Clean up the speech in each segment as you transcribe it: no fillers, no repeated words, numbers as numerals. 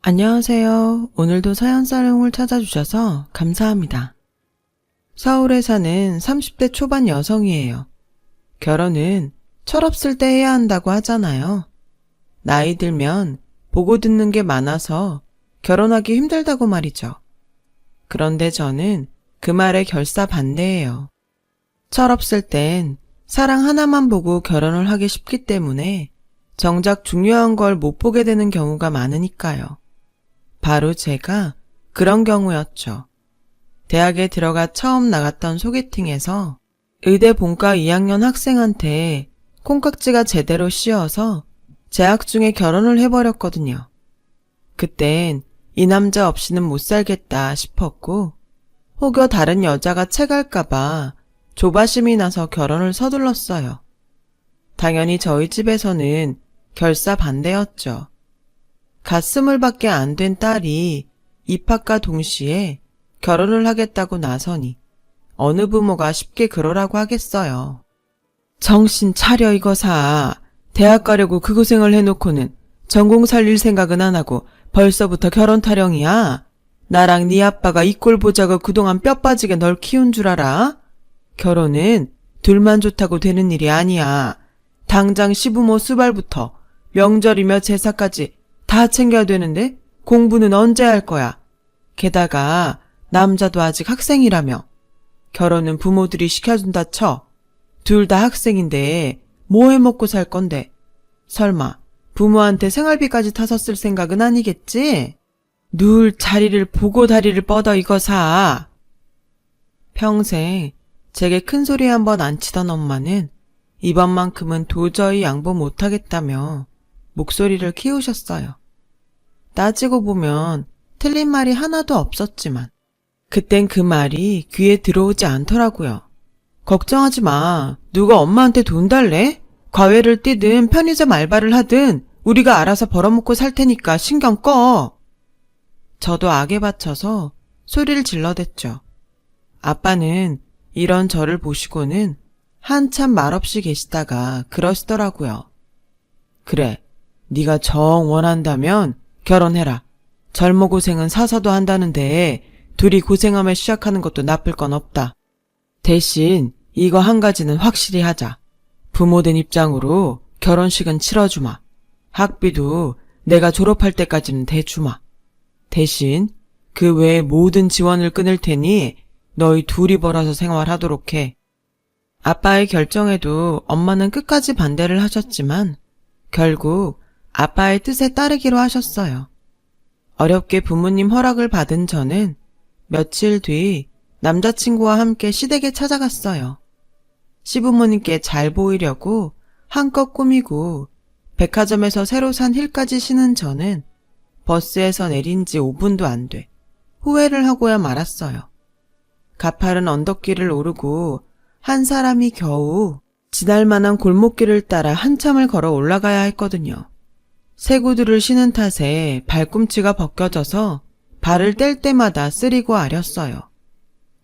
안녕하세요. 오늘도 사연사롱을 찾아주셔서 감사합니다. 서울에 사는 30대 초반 여성이에요. 결혼은 철없을 때 해야 한다고 하잖아요. 나이 들면 보고 듣는 게 많아서 결혼하기 힘들다고 말이죠. 그런데 저는 그 말에 결사반대예요. 철없을 땐 사랑 하나만 보고 결혼을 하기 쉽기 때문에 정작 중요한 걸 못 보게 되는 경우가 많으니까요. 바로 제가 그런 경우였죠. 대학에 들어가 처음 나갔던 소개팅에서 의대 본과 2학년 학생한테 콩깍지가 제대로 씌어서 재학 중에 결혼을 해버렸거든요. 그땐 이 남자 없이는 못 살겠다 싶었고 혹여 다른 여자가 채갈까봐 조바심이 나서 결혼을 서둘렀어요. 당연히 저희 집에서는 결사반대였죠. 갓 20밖에 안 된 딸이 입학과 동시에 결혼을 하겠다고 나서니 어느 부모가 쉽게 그러라고 하겠어요. 정신 차려 이거사. 대학 가려고 그 고생을 해놓고는 전공 살릴 생각은 안 하고 벌써부터 결혼 타령이야. 나랑 네 아빠가 이 꼴 보자고 그동안 뼈 빠지게 널 키운 줄 알아? 결혼은 둘만 좋다고 되는 일이 아니야. 당장 시부모 수발부터 명절이며 제사까지 다 챙겨야 되는데 공부는 언제 할 거야? 게다가 남자도 아직 학생이라며. 결혼은 부모들이 시켜준다 쳐. 둘 다 학생인데 뭐 해먹고 살 건데. 설마 부모한테 생활비까지 타서 쓸 생각은 아니겠지? 누울 자리를 보고 다리를 뻗어 이거사. 평생 제게 큰소리 한번 안 치던 엄마는 이번만큼은 도저히 양보 못하겠다며 목소리를 키우셨어요. 따지고 보면 틀린 말이 하나도 없었지만 그땐 그 말이 귀에 들어오지 않더라고요. 걱정하지 마. 누가 엄마한테 돈 달래? 과외를 뛰든 편의점 알바를 하든 우리가 알아서 벌어먹고 살 테니까 신경 꺼. 저도 악에 받쳐서 소리를 질러댔죠. 아빠는 이런 저를 보시고는 한참 말없이 계시다가 그러시더라고요. 그래, 네가 정 원한다면 결혼해라. 젊어 고생은 사서도 한다는데 둘이 고생하며 시작하는 것도 나쁠 건 없다. 대신 이거 한 가지는 확실히 하자. 부모된 입장으로 결혼식은 치러주마. 학비도 내가 졸업할 때까지는 대주마. 대신 그 외에 모든 지원을 끊을 테니 너희 둘이 벌어서 생활하도록 해. 아빠의 결정에도 엄마는 끝까지 반대를 하셨지만 결국 아빠의 뜻에 따르기로 하셨어요. 어렵게 부모님 허락을 받은 저는 며칠 뒤 남자친구와 함께 시댁에 찾아갔어요. 시부모님께 잘 보이려고 한껏 꾸미고 백화점에서 새로 산 힐까지 신은 저는 버스에서 내린 지 5분도 안 돼 후회를 하고야 말았어요. 가파른 언덕길을 오르고 한 사람이 겨우 지날 만한 골목길을 따라 한참을 걸어 올라가야 했거든요. 새 구두를 신은 탓에 발꿈치가 벗겨져서 발을 뗄 때마다 쓰리고 아렸어요.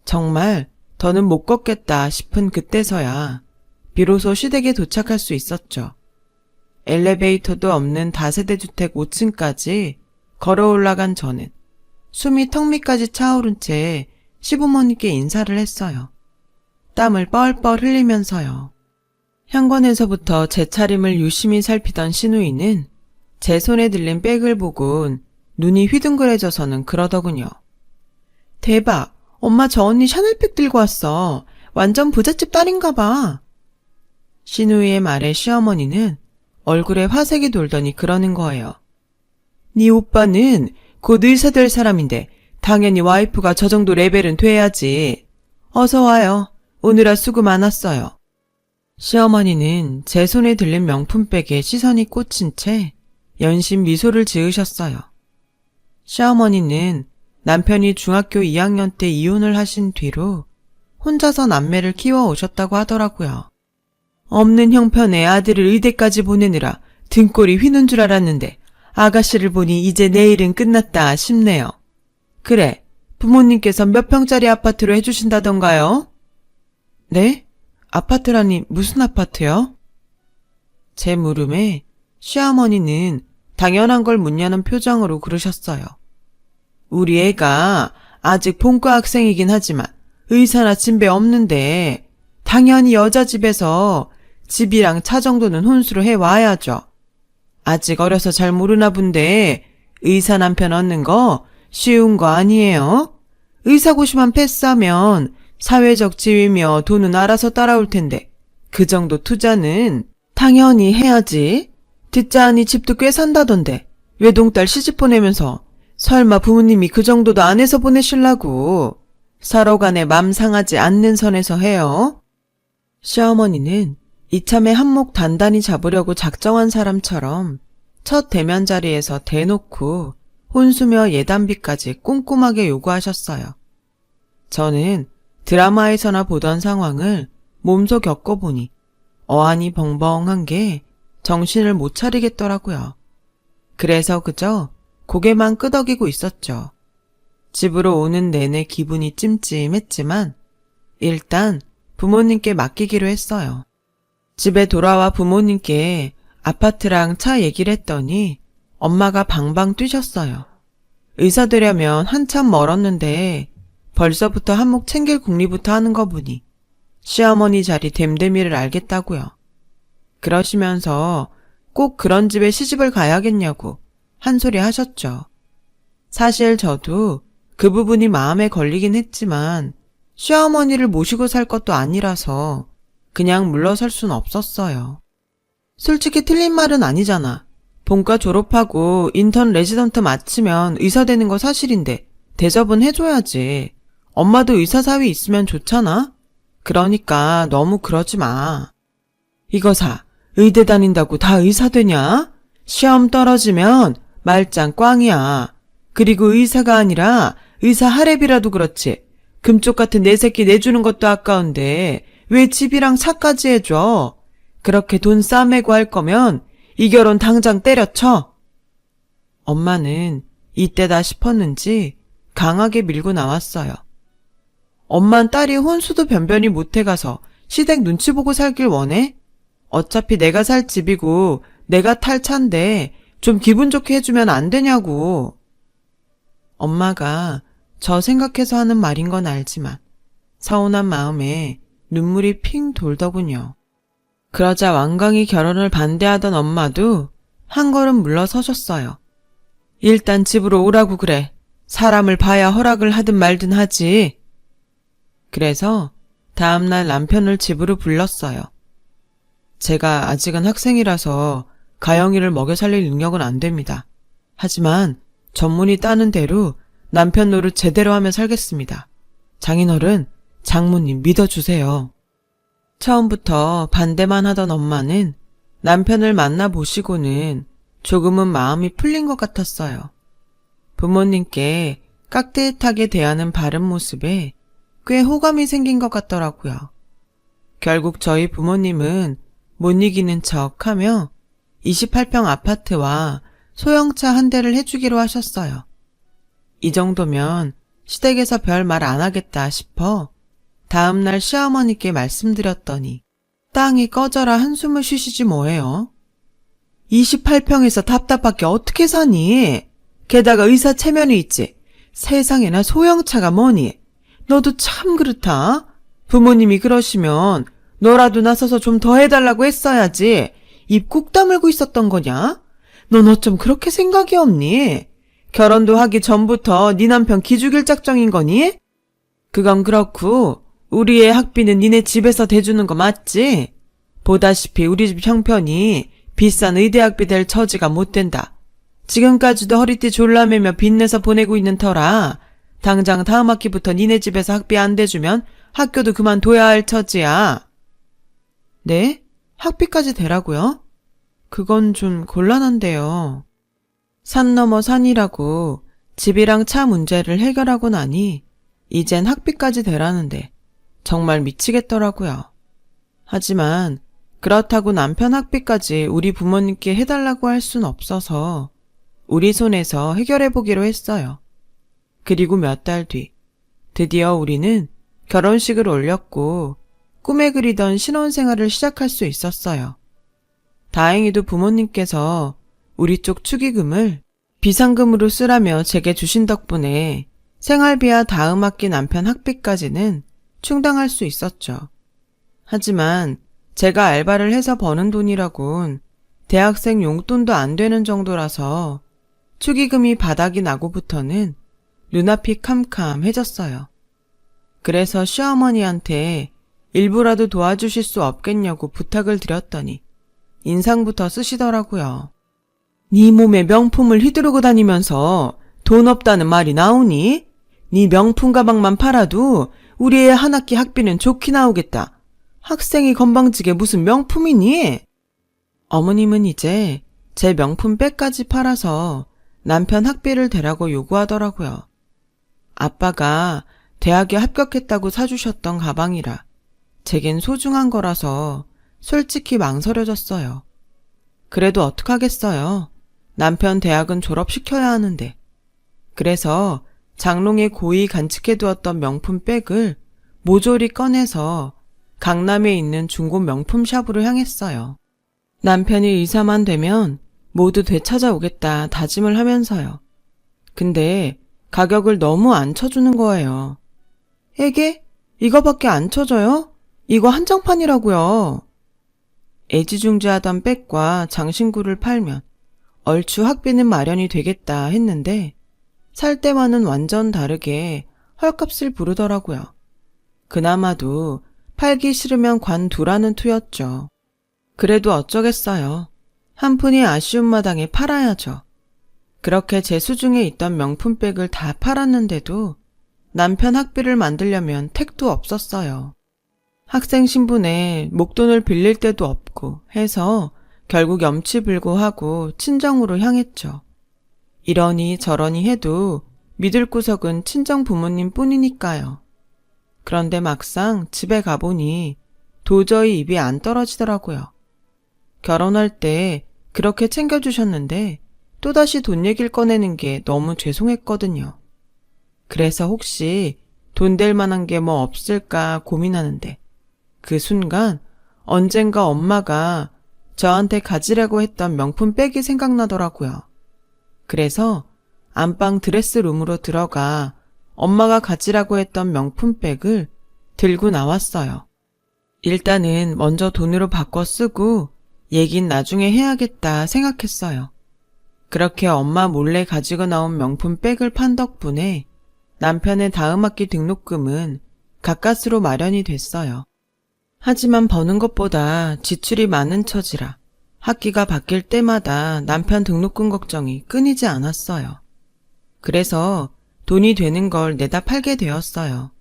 정말 더는 못 걷겠다 싶은 그때서야 비로소 시댁에 도착할 수 있었죠. 엘리베이터도 없는 다세대 주택 5층까지 걸어 올라간 저는 숨이 턱 밑까지 차오른 채 시부모님께 인사를 했어요. 땀을 뻘뻘 흘리면서요. 현관에서부터 제 차림을 유심히 살피던 시누이는 제 손에 들린 백을 보곤 눈이 휘둥그레져서는 그러더군요. 대박! 엄마 저 언니 샤넬백 들고 왔어. 완전 부잣집 딸인가 봐. 시누이의 말에 시어머니는 얼굴에 화색이 돌더니 그러는 거예요. 네 오빠는 곧 의사 될 사람인데 당연히 와이프가 저 정도 레벨은 돼야지. 어서 와요. 오느라 수고 많았어요. 시어머니는 제 손에 들린 명품백에 시선이 꽂힌 채 연신 미소를 지으셨어요. 시어머니는 남편이 중학교 2학년 때 이혼을 하신 뒤로 혼자서 남매를 키워오셨다고 하더라고요. 없는 형편에 아들을 의대까지 보내느라 등골이 휘는 줄 알았는데 아가씨를 보니 이제 내일은 끝났다 싶네요. 그래, 부모님께서 몇 평짜리 아파트로 해주신다던가요? 네? 아파트라니 무슨 아파트요? 제 물음에 시어머니는 당연한 걸 묻냐는 표정으로 그러셨어요. 우리 애가 아직 본과 학생이긴 하지만 의사나 진배 없는데 당연히 여자 집에서 집이랑 차 정도는 혼수로 해와야죠. 아직 어려서 잘 모르나 본데 의사 남편 얻는 거 쉬운 거 아니에요? 의사고시만 패스하면 사회적 지위며 돈은 알아서 따라올 텐데 그 정도 투자는 당연히 해야지. 듣자하니 집도 꽤 산다던데 외동딸 시집 보내면서 설마 부모님이 그 정도도 안 해서 보내실라고. 서로 간에 맘 상하지 않는 선에서 해요. 시어머니는 이참에 한몫 단단히 잡으려고 작정한 사람처럼 첫 대면 자리에서 대놓고 혼수며 예단비까지 꼼꼼하게 요구하셨어요. 저는 드라마에서나 보던 상황을 몸소 겪어보니 어안이 벙벙한 게 정신을 못 차리겠더라고요. 그래서 그저 고개만 끄덕이고 있었죠. 집으로 오는 내내 기분이 찜찜했지만 일단 부모님께 맡기기로 했어요. 집에 돌아와 부모님께 아파트랑 차 얘기를 했더니 엄마가 방방 뛰셨어요. 의사 되려면 한참 멀었는데 벌써부터 한몫 챙길 궁리부터 하는 거 보니 시어머니 자리 됨됨이를 알겠다고요. 그러시면서 꼭 그런 집에 시집을 가야겠냐고 한 소리 하셨죠. 사실 저도 그 부분이 마음에 걸리긴 했지만 시어머니를 모시고 살 것도 아니라서 그냥 물러설 순 없었어요. 솔직히 틀린 말은 아니잖아. 본과 졸업하고 인턴 레지던트 마치면 의사 되는 거 사실인데 대접은 해줘야지. 엄마도 의사 사위 있으면 좋잖아? 그러니까 너무 그러지 마. 이거사, 의대 다닌다고 다 의사 되냐? 시험 떨어지면 말짱 꽝이야. 그리고 의사가 아니라 의사 하랩이라도 그렇지. 금쪽 같은 내 새끼 내주는 것도 아까운데 왜 집이랑 차까지 해줘? 그렇게 돈 싸매고 할 거면 이 결혼 당장 때려쳐. 엄마는 이때다 싶었는지 강하게 밀고 나왔어요. 엄만 딸이 혼수도 변변히 못해가서 시댁 눈치 보고 살길 원해? 어차피 내가 살 집이고 내가 탈 차인데 좀 기분 좋게 해주면 안 되냐고. 엄마가 저 생각해서 하는 말인 건 알지만 서운한 마음에 눈물이 핑 돌더군요. 그러자 완강히 결혼을 반대하던 엄마도 한 걸음 물러서셨어요. 일단 집으로 오라고 그래. 사람을 봐야 허락을 하든 말든 하지. 그래서 다음날 남편을 집으로 불렀어요. 제가 아직은 학생이라서 가영이를 먹여 살릴 능력은 안 됩니다. 하지만 전문의 따는 대로 남편 노릇 제대로 하며 살겠습니다. 장인어른, 장모님 믿어주세요. 처음부터 반대만 하던 엄마는 남편을 만나보시고는 조금은 마음이 풀린 것 같았어요. 부모님께 깍듯하게 대하는 바른 모습에 꽤 호감이 생긴 것 같더라고요. 결국 저희 부모님은 못 이기는 척하며 28평 아파트와 소형차 한 대를 해주기로 하셨어요. 이 정도면 시댁에서 별 말 안 하겠다 싶어 다음날 시어머니께 말씀드렸더니 땅이 꺼져라 한숨을 쉬시지 뭐예요. 28평에서 답답하게 어떻게 사니? 게다가 의사 체면이 있지. 세상에나 소형차가 뭐니? 너도 참 그렇다. 부모님이 그러시면 너라도 나서서 좀 더 해달라고 했어야지. 입 꾹 다물고 있었던 거냐? 넌 어쩜 그렇게 생각이 없니? 결혼도 하기 전부터 네 남편 기죽일 작정인 거니? 그건 그렇고 우리의 학비는 니네 집에서 대주는 거 맞지? 보다시피 우리 집 형편이 비싼 의대학비 될 처지가 못 된다. 지금까지도 허리띠 졸라매며 빚내서 보내고 있는 터라 당장 다음 학기부터 니네 집에서 학비 안 대주면 학교도 그만둬야 할 처지야. 네? 학비까지 대라고요? 그건 좀 곤란한데요. 산 넘어 산이라고 집이랑 차 문제를 해결하고 나니 이젠 학비까지 대라는데 정말 미치겠더라고요. 하지만 그렇다고 남편 학비까지 우리 부모님께 해달라고 할 순 없어서 우리 손에서 해결해보기로 했어요. 그리고 몇 달 뒤 드디어 우리는 결혼식을 올렸고 꿈에 그리던 신혼생활을 시작할 수 있었어요. 다행히도 부모님께서 우리 쪽 축의금을 비상금으로 쓰라며 제게 주신 덕분에 생활비와 다음 학기 남편 학비까지는 충당할 수 있었죠. 하지만 제가 알바를 해서 버는 돈이라곤 대학생 용돈도 안 되는 정도라서 축의금이 바닥이 나고부터는 눈앞이 캄캄해졌어요. 그래서 시어머니한테 일부라도 도와주실 수 없겠냐고 부탁을 드렸더니 인상부터 쓰시더라고요. 네 몸에 명품을 휘두르고 다니면서 돈 없다는 말이 나오니? 네 명품 가방만 팔아도 우리 애 한 학기 학비는 좋게 나오겠다. 학생이 건방지게 무슨 명품이니? 어머님은 이제 제 명품 백까지 팔아서 남편 학비를 대라고 요구하더라고요. 아빠가 대학에 합격했다고 사주셨던 가방이라 제겐 소중한 거라서 솔직히 망설여졌어요. 그래도 어떡하겠어요. 남편 대학은 졸업시켜야 하는데. 그래서 장롱에 고이 간직해두었던 명품 백을 모조리 꺼내서 강남에 있는 중고 명품 샵으로 향했어요. 남편이 의사만 되면 모두 되찾아오겠다 다짐을 하면서요. 근데 가격을 너무 안 쳐주는 거예요. 에게? 이거밖에 안 쳐줘요? 이거 한정판이라고요. 애지중지하던 백과 장신구를 팔면 얼추 학비는 마련이 되겠다 했는데 살 때와는 완전 다르게 헐값을 부르더라고요. 그나마도 팔기 싫으면 관두라는 투였죠. 그래도 어쩌겠어요. 한 푼이 아쉬운 마당에 팔아야죠. 그렇게 제 수중에 있던 명품백을 다 팔았는데도 남편 학비를 만들려면 택도 없었어요. 학생 신분에 목돈을 빌릴 데도 없고 해서 결국 염치불고하고 친정으로 향했죠. 이러니 저러니 해도 믿을 구석은 친정 부모님 뿐이니까요. 그런데 막상 집에 가보니 도저히 입이 안 떨어지더라고요. 결혼할 때 그렇게 챙겨주셨는데 또다시 돈 얘기를 꺼내는 게 너무 죄송했거든요. 그래서 혹시 돈 될 만한 게 뭐 없을까 고민하는데 그 순간 언젠가 엄마가 저한테 가지라고 했던 명품 백이 생각나더라고요. 그래서 안방 드레스룸으로 들어가 엄마가 가지라고 했던 명품 백을 들고 나왔어요. 일단은 먼저 돈으로 바꿔 쓰고 얘긴 나중에 해야겠다 생각했어요. 그렇게 엄마 몰래 가지고 나온 명품 백을 판 덕분에 남편의 다음 학기 등록금은 가까스로 마련이 됐어요. 하지만 버는 것보다 지출이 많은 처지라 학기가 바뀔 때마다 남편 등록금 걱정이 끊이지 않았어요. 그래서 돈이 되는 걸 내다 팔게 되었어요.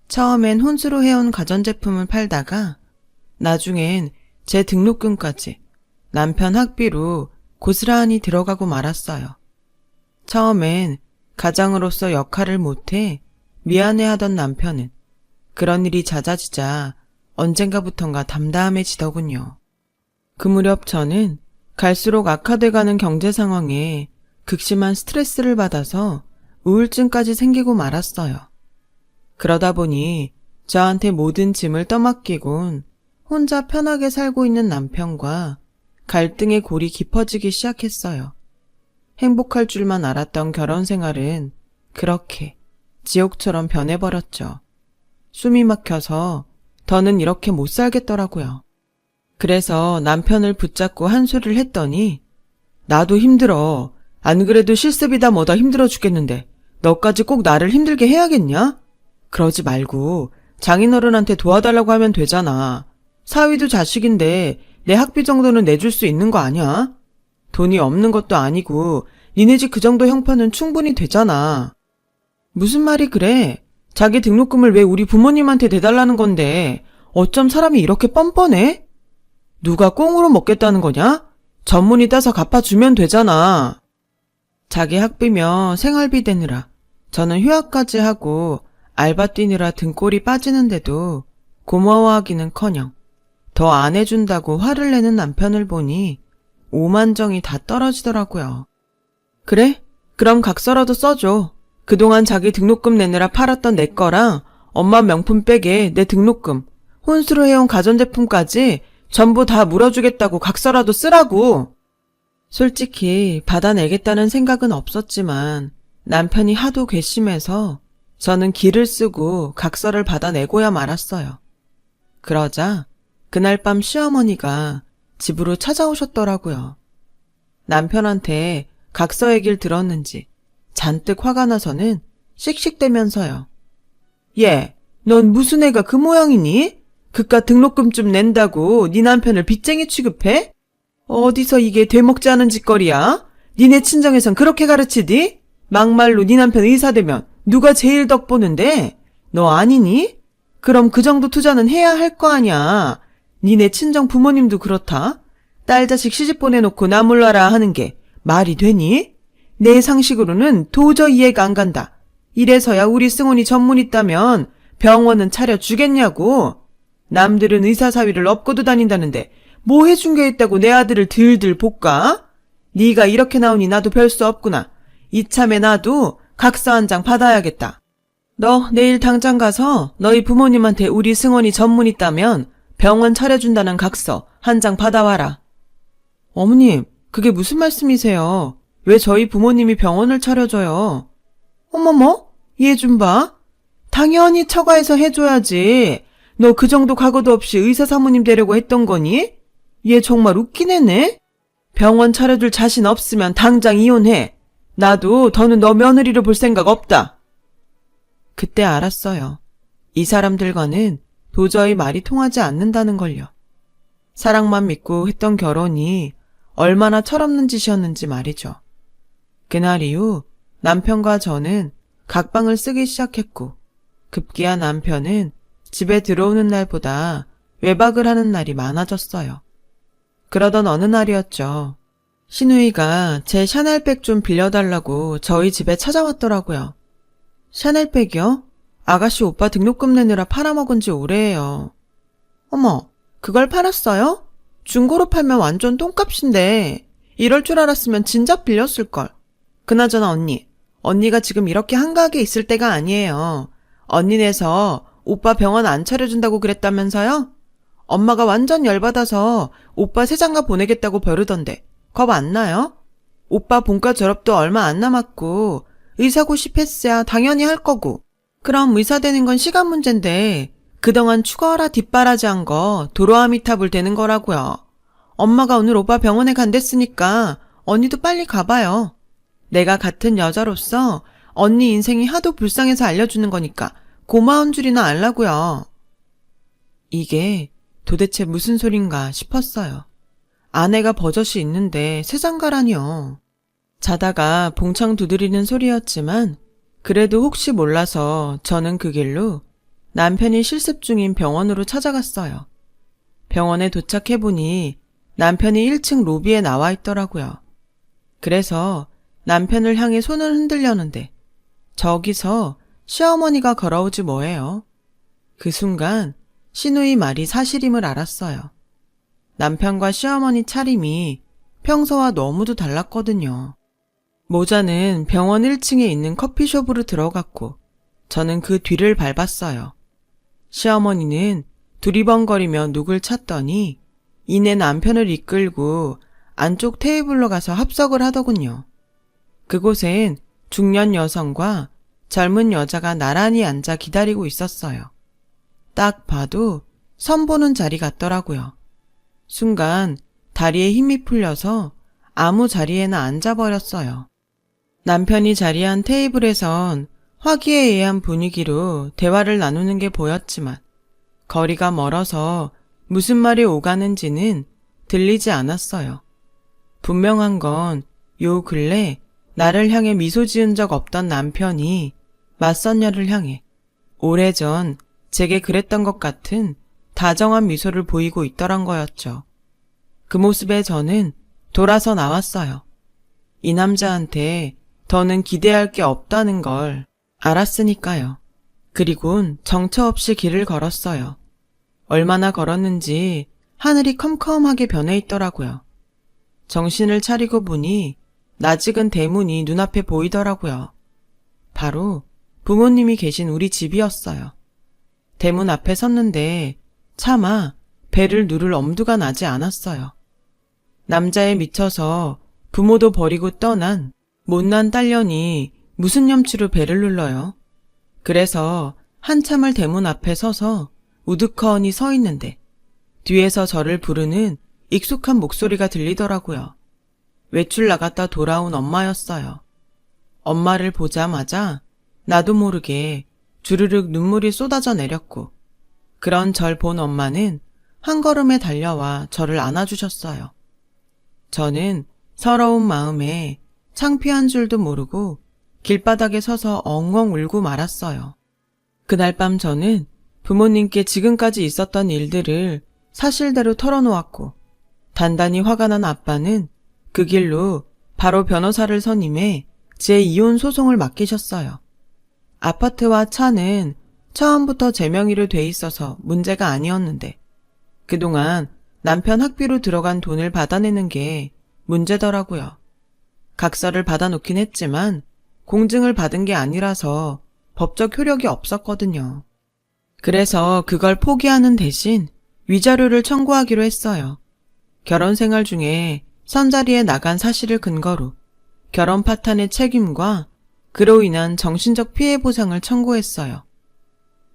처음엔 혼수로 해온 가전제품을 팔다가 나중엔 제 등록금까지 남편 학비로 고스란히 들어가고 말았어요. 처음엔 가장으로서 역할을 못해 미안해하던 남편은 그런 일이 잦아지자 언젠가부턴가 담담해지더군요. 그 무렵 저는 갈수록 악화돼가는 경제 상황에 극심한 스트레스를 받아서 우울증까지 생기고 말았어요. 그러다 보니 저한테 모든 짐을 떠맡기곤 혼자 편하게 살고 있는 남편과 갈등의 골이 깊어지기 시작했어요. 행복할 줄만 알았던 결혼 생활은 그렇게 지옥처럼 변해버렸죠. 숨이 막혀서 더는 이렇게 못 살겠더라고요. 그래서 남편을 붙잡고 한 소리를 했더니 나도 힘들어. 안 그래도 실습이다 뭐다 힘들어 죽겠는데 너까지 꼭 나를 힘들게 해야겠냐? 그러지 말고 장인어른한테 도와달라고 하면 되잖아. 사위도 자식인데 내 학비 정도는 내줄 수 있는 거 아니야? 돈이 없는 것도 아니고 니네 집 그 정도 형편은 충분히 되잖아. 무슨 말이 그래? 자기 등록금을 왜 우리 부모님한테 대달라는 건데 어쩜 사람이 이렇게 뻔뻔해? 누가 꽁으로 먹겠다는 거냐? 전문의 따서 갚아주면 되잖아. 자기 학비며 생활비 대느라 저는 휴학까지 하고 알바 뛰느라 등골이 빠지는데도 고마워하기는커녕 더 안 해준다고 화를 내는 남편을 보니 오만정이 다 떨어지더라고요. 그래? 그럼 각서라도 써줘. 그동안 자기 등록금 내느라 팔았던 내 거랑 엄마 명품 백에 내 등록금, 혼수로 해온 가전제품까지 전부 다 물어주겠다고 각서라도 쓰라고. 솔직히 받아내겠다는 생각은 없었지만 남편이 하도 괘씸해서 저는 기를 쓰고 각서를 받아내고야 말았어요. 그러자 그날 밤 시어머니가 집으로 찾아오셨더라고요. 남편한테 각서 얘기를 들었는지 잔뜩 화가 나서는 씩씩대면서요. 얘, 넌 무슨 애가 그 모양이니? 그깟 등록금 좀 낸다고 네 남편을 빚쟁이 취급해? 어디서 이게 되먹지 않은 짓거리야? 니네 친정에선 그렇게 가르치디? 막말로 네 남편 의사 되면 누가 제일 덕 보는데? 너 아니니? 그럼 그 정도 투자는 해야 할 거 아냐. 니네 친정 부모님도 그렇다. 딸 자식 시집 보내놓고 나 몰라라 하는 게 말이 되니? 내 상식으로는 도저히 이해가 안 간다. 이래서야 우리 승훈이 전문 있다면 병원은 차려주겠냐고. 남들은 의사사위를 업고도 다닌다는데 뭐 해준 게 있다고 내 아들을 들들 볶아? 네가 이렇게 나오니 나도 별 수 없구나. 이참에 나도 각서 한 장 받아야겠다. 너 내일 당장 가서 너희 부모님한테 우리 승원이 전문 있다면 병원 차려준다는 각서 한 장 받아와라. 어머님, 그게 무슨 말씀이세요? 왜 저희 부모님이 병원을 차려줘요? 어머머, 얘 좀 봐. 당연히 처가에서 해줘야지. 너 그 정도 각오도 없이 의사 사모님 되려고 했던 거니? 얘 정말 웃긴 애네? 병원 차려줄 자신 없으면 당장 이혼해. 나도 더는 너 며느리로 볼 생각 없다. 그때 알았어요. 이 사람들과는 도저히 말이 통하지 않는다는 걸요. 사랑만 믿고 했던 결혼이 얼마나 철없는 짓이었는지 말이죠. 그날 이후 남편과 저는 각방을 쓰기 시작했고 급기야 남편은 집에 들어오는 날보다 외박을 하는 날이 많아졌어요. 그러던 어느 날이었죠. 신우이가 제 샤넬백 좀 빌려달라고 저희 집에 찾아왔더라고요. 샤넬백이요? 아가씨 오빠 등록금 내느라 팔아먹은 지 오래예요. 어머, 그걸 팔았어요? 중고로 팔면 완전 똥값인데 이럴 줄 알았으면 진작 빌렸을걸. 그나저나 언니가 지금 이렇게 한가하게 있을 때가 아니에요. 언니네서 오빠 병원 안 차려준다고 그랬다면서요? 엄마가 완전 열받아서 오빠 새장가 보내겠다고 벼르던데 겁 안 나요? 오빠 본과 졸업도 얼마 안 남았고 의사고시 패스야 당연히 할 거고 그럼 의사 되는 건 시간 문제인데 그동안 추가하라 뒷바라지한 거 도로아미타불 되는 거라고요. 엄마가 오늘 오빠 병원에 간댔으니까 언니도 빨리 가봐요. 내가 같은 여자로서 언니 인생이 하도 불쌍해서 알려주는 거니까 고마운 줄이나 알라고요. 이게 도대체 무슨 소린가 싶었어요. 아내가 버젓이 있는데 세상가라니요. 자다가 봉창 두드리는 소리였지만 그래도 혹시 몰라서 저는 그 길로 남편이 실습 중인 병원으로 찾아갔어요. 병원에 도착해보니 남편이 1층 로비에 나와 있더라고요. 그래서 남편을 향해 손을 흔들려는데 저기서 시어머니가 걸어오지 뭐예요. 그 순간 신우이 말이 사실임을 알았어요. 남편과 시어머니 차림이 평소와 너무도 달랐거든요. 모자는 병원 1층에 있는 커피숍으로 들어갔고 저는 그 뒤를 밟았어요. 시어머니는 두리번거리며 누굴 찾더니 이내 남편을 이끌고 안쪽 테이블로 가서 합석을 하더군요. 그곳엔 중년 여성과 젊은 여자가 나란히 앉아 기다리고 있었어요. 딱 봐도 선보는 자리 같더라고요. 순간 다리에 힘이 풀려서 아무 자리에나 앉아버렸어요. 남편이 자리한 테이블에선 화기애애한 분위기로 대화를 나누는 게 보였지만 거리가 멀어서 무슨 말이 오가는지는 들리지 않았어요. 분명한 건 요 근래 나를 향해 미소 지은 적 없던 남편이 맞선녀를 향해 오래전 제게 그랬던 것 같은 다정한 미소를 보이고 있더란 거였죠. 그 모습에 저는 돌아서 나왔어요. 이 남자한테 더는 기대할 게 없다는 걸 알았으니까요. 그리곤 정처 없이 길을 걸었어요. 얼마나 걸었는지 하늘이 컴컴하게 변해 있더라고요. 정신을 차리고 보니 낯익은 대문이 눈앞에 보이더라고요. 바로 부모님이 계신 우리 집이었어요. 대문 앞에 섰는데 차마 배를 누를 엄두가 나지 않았어요. 남자에 미쳐서 부모도 버리고 떠난 못난 딸년이 무슨 염치로 배를 눌러요. 그래서 한참을 대문 앞에 서서 우두커니 서 있는데 뒤에서 저를 부르는 익숙한 목소리가 들리더라고요. 외출 나갔다 돌아온 엄마였어요. 엄마를 보자마자 나도 모르게 주르륵 눈물이 쏟아져 내렸고 그런 절 본 엄마는 한 걸음에 달려와 저를 안아주셨어요. 저는 서러운 마음에 창피한 줄도 모르고 길바닥에 서서 엉엉 울고 말았어요. 그날 밤 저는 부모님께 지금까지 있었던 일들을 사실대로 털어놓았고 단단히 화가 난 아빠는 그 길로 바로 변호사를 선임해 제 이혼 소송을 맡기셨어요. 아파트와 차는 처음부터 제 명의로 돼 있어서 문제가 아니었는데 그동안 남편 학비로 들어간 돈을 받아내는 게 문제더라고요. 각서를 받아놓긴 했지만 공증을 받은 게 아니라서 법적 효력이 없었거든요. 그래서 그걸 포기하는 대신 위자료를 청구하기로 했어요. 결혼 생활 중에 선자리에 나간 사실을 근거로 결혼 파탄의 책임과 그로 인한 정신적 피해 보상을 청구했어요.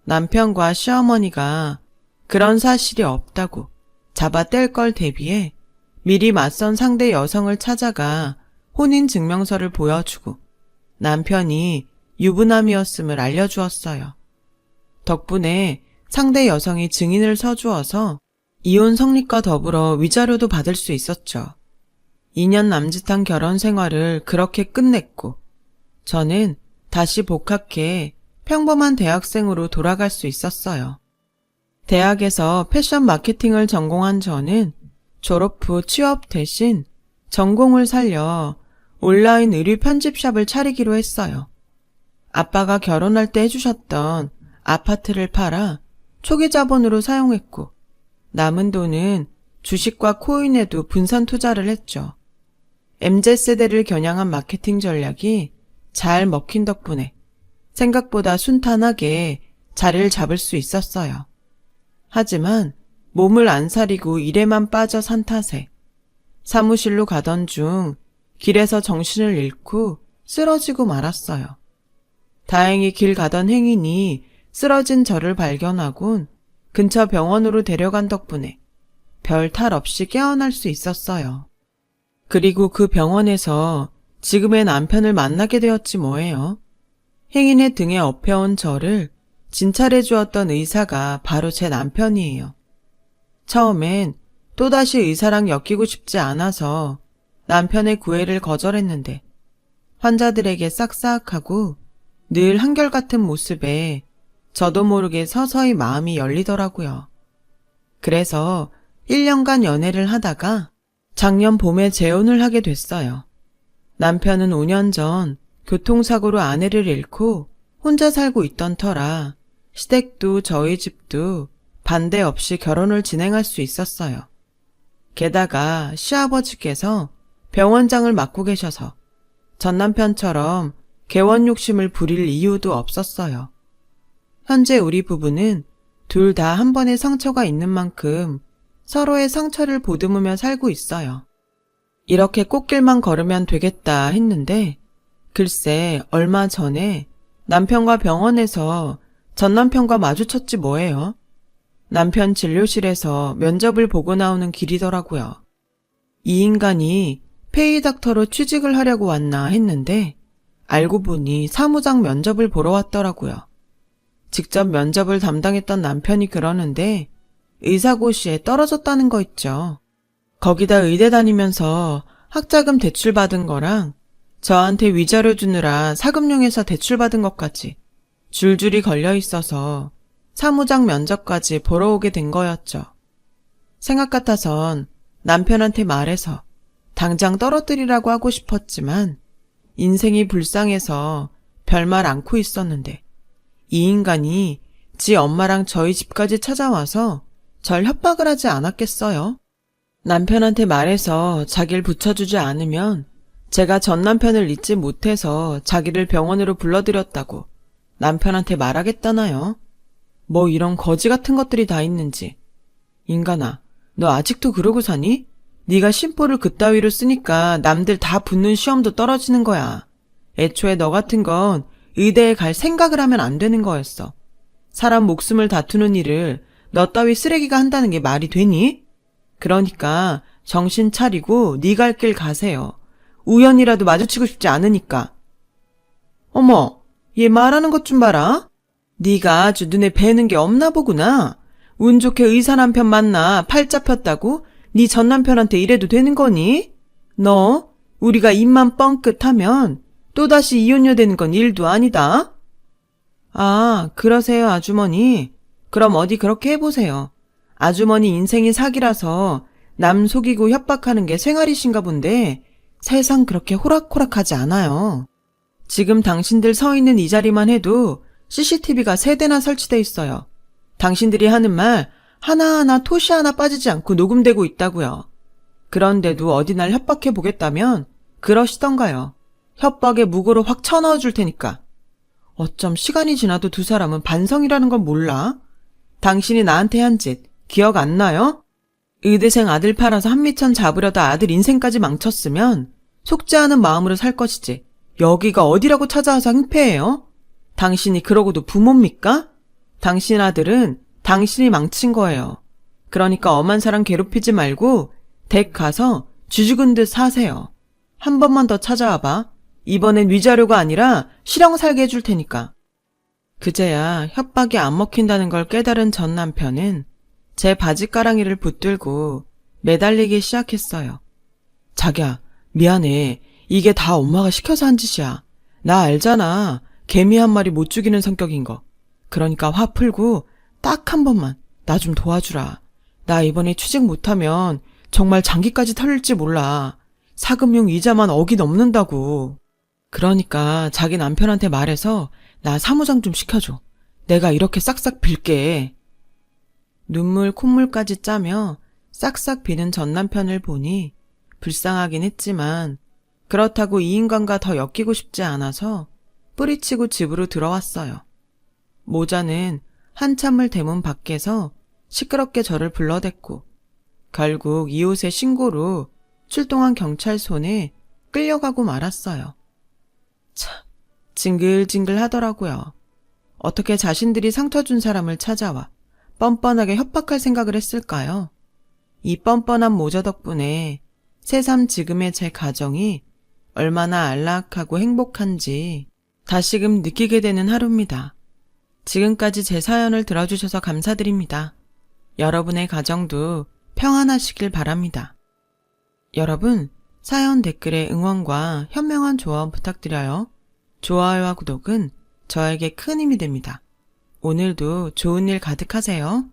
남편과 시어머니가 그런 사실이 없다고 잡아뗄 걸 대비해 미리 맞선 상대 여성을 찾아가 혼인증명서를 보여주고 남편이 유부남이었음을 알려주었어요. 덕분에 상대 여성이 증인을 서주어서 이혼 성립과 더불어 위자료도 받을 수 있었죠. 2년 남짓한 결혼 생활을 그렇게 끝냈고 저는 다시 복학해 평범한 대학생으로 돌아갈 수 있었어요. 대학에서 패션 마케팅을 전공한 저는 졸업 후 취업 대신 전공을 살려 온라인 의류 편집샵을 차리기로 했어요. 아빠가 결혼할 때 해주셨던 아파트를 팔아 초기 자본으로 사용했고 남은 돈은 주식과 코인에도 분산 투자를 했죠. MZ세대를 겨냥한 마케팅 전략이 잘 먹힌 덕분에 생각보다 순탄하게 자리를 잡을 수 있었어요. 하지만 몸을 안 사리고 일에만 빠져 산 탓에 사무실로 가던 중 길에서 정신을 잃고 쓰러지고 말았어요. 다행히 길 가던 행인이 쓰러진 저를 발견하곤 근처 병원으로 데려간 덕분에 별 탈 없이 깨어날 수 있었어요. 그리고 그 병원에서 지금의 남편을 만나게 되었지 뭐예요. 행인의 등에 업혀온 저를 진찰해 주었던 의사가 바로 제 남편이에요. 처음엔 또다시 의사랑 엮이고 싶지 않아서 남편의 구애를 거절했는데 환자들에게 싹싹하고 늘 한결같은 모습에 저도 모르게 서서히 마음이 열리더라고요. 그래서 1년간 연애를 하다가 작년 봄에 재혼을 하게 됐어요. 남편은 5년 전 교통사고로 아내를 잃고 혼자 살고 있던 터라 시댁도 저희 집도 반대 없이 결혼을 진행할 수 있었어요. 게다가 시아버지께서 병원장을 맡고 계셔서 전 남편처럼 개원 욕심을 부릴 이유도 없었어요. 현재 우리 부부는 둘 다 한 번의 상처가 있는 만큼 서로의 상처를 보듬으며 살고 있어요. 이렇게 꽃길만 걸으면 되겠다 했는데 글쎄 얼마 전에 남편과 병원에서 전 남편과 마주쳤지 뭐예요. 남편 진료실에서 면접을 보고 나오는 길이더라고요. 이 인간이 페이닥터로 취직을 하려고 왔나 했는데 알고 보니 사무장 면접을 보러 왔더라고요. 직접 면접을 담당했던 남편이 그러는데 의사고시에 떨어졌다는 거 있죠. 거기다 의대 다니면서 학자금 대출받은 거랑 저한테 위자료 주느라 사금융회사 대출받은 것까지 줄줄이 걸려 있어서 사무장 면접까지 보러 오게 된 거였죠. 생각 같아선 남편한테 말해서 당장 떨어뜨리라고 하고 싶었지만 인생이 불쌍해서 별말 않고 있었는데 이 인간이 지 엄마랑 저희 집까지 찾아와서 절 협박을 하지 않았겠어요? 남편한테 말해서 자기를 붙여주지 않으면 제가 전 남편을 잊지 못해서 자기를 병원으로 불러들였다고 남편한테 말하겠다나요? 뭐 이런 거지 같은 것들이 다 있는지. 인간아, 너 아직도 그러고 사니? 네가 심보를 그따위로 쓰니까 남들 다 붙는 시험도 떨어지는 거야. 애초에 너 같은 건 의대에 갈 생각을 하면 안 되는 거였어. 사람 목숨을 다투는 일을 너 따위 쓰레기가 한다는 게 말이 되니? 그러니까 정신 차리고 네 갈 길 가세요. 우연이라도 마주치고 싶지 않으니까. 어머, 얘 말하는 것 좀 봐라. 네가 아주 눈에 뵈는 게 없나 보구나. 운 좋게 의사 남편 만나 팔 잡혔다고 네 전 남편한테 이래도 되는 거니? 너 우리가 입만 뻥끗하면 또다시 이혼녀 되는 건 일도 아니다. 아, 그러세요, 아주머니. 그럼 어디 그렇게 해보세요. 아주머니 인생이 사기라서 남 속이고 협박하는 게 생활이신가 본데 세상 그렇게 호락호락하지 않아요. 지금 당신들 서 있는 이 자리만 해도 CCTV가 3대나 설치돼 있어요. 당신들이 하는 말 하나하나 토시 하나 빠지지 않고 녹음되고 있다고요. 그런데도 어디 날 협박해 보겠다면 그러시던가요. 협박에 무고로 확 쳐넣어 줄 테니까. 어쩜 시간이 지나도 두 사람은 반성이라는 건 몰라? 당신이 나한테 한 짓 기억 안 나요? 의대생 아들 팔아서 한미천 잡으려다 아들 인생까지 망쳤으면 속지 않은 마음으로 살 것이지. 여기가 어디라고 찾아와서 행패해요? 당신이 그러고도 부모입니까? 당신 아들은 당신이 망친 거예요. 그러니까 엄한 사람 괴롭히지 말고 댁 가서 쥐죽은 듯 사세요. 한 번만 더 찾아와봐. 이번엔 위자료가 아니라 실형 살게 해줄 테니까. 그제야 협박이 안 먹힌다는 걸 깨달은 전 남편은 제 바지가랑이를 붙들고 매달리기 시작했어요. 자기야, 미안해. 이게 다 엄마가 시켜서 한 짓이야. 나 알잖아. 개미 한 마리 못 죽이는 성격인 거. 그러니까 화 풀고 딱 한 번만 나 좀 도와주라. 나 이번에 취직 못하면 정말 장기까지 털릴지 몰라. 사금융 이자만 억이 넘는다고. 그러니까 자기 남편한테 말해서 나 사무장 좀 시켜줘. 내가 이렇게 싹싹 빌게. 눈물 콧물까지 짜며 싹싹 비는 전 남편을 보니 불쌍하긴 했지만 그렇다고 이 인간과 더 엮이고 싶지 않아서 뿌리치고 집으로 들어왔어요. 모자는 한참을 대문 밖에서 시끄럽게 저를 불러댔고 결국 이웃의 신고로 출동한 경찰 손에 끌려가고 말았어요. 참, 징글징글 하더라고요. 어떻게 자신들이 상처 준 사람을 찾아와 뻔뻔하게 협박할 생각을 했을까요? 이 뻔뻔한 모자 덕분에 새삼 지금의 제 가정이 얼마나 안락하고 행복한지 다시금 느끼게 되는 하루입니다. 지금까지 제 사연을 들어주셔서 감사드립니다. 여러분의 가정도 평안하시길 바랍니다. 여러분, 사연 댓글에 응원과 현명한 조언 부탁드려요. 좋아요와 구독은 저에게 큰 힘이 됩니다. 오늘도 좋은 일 가득하세요.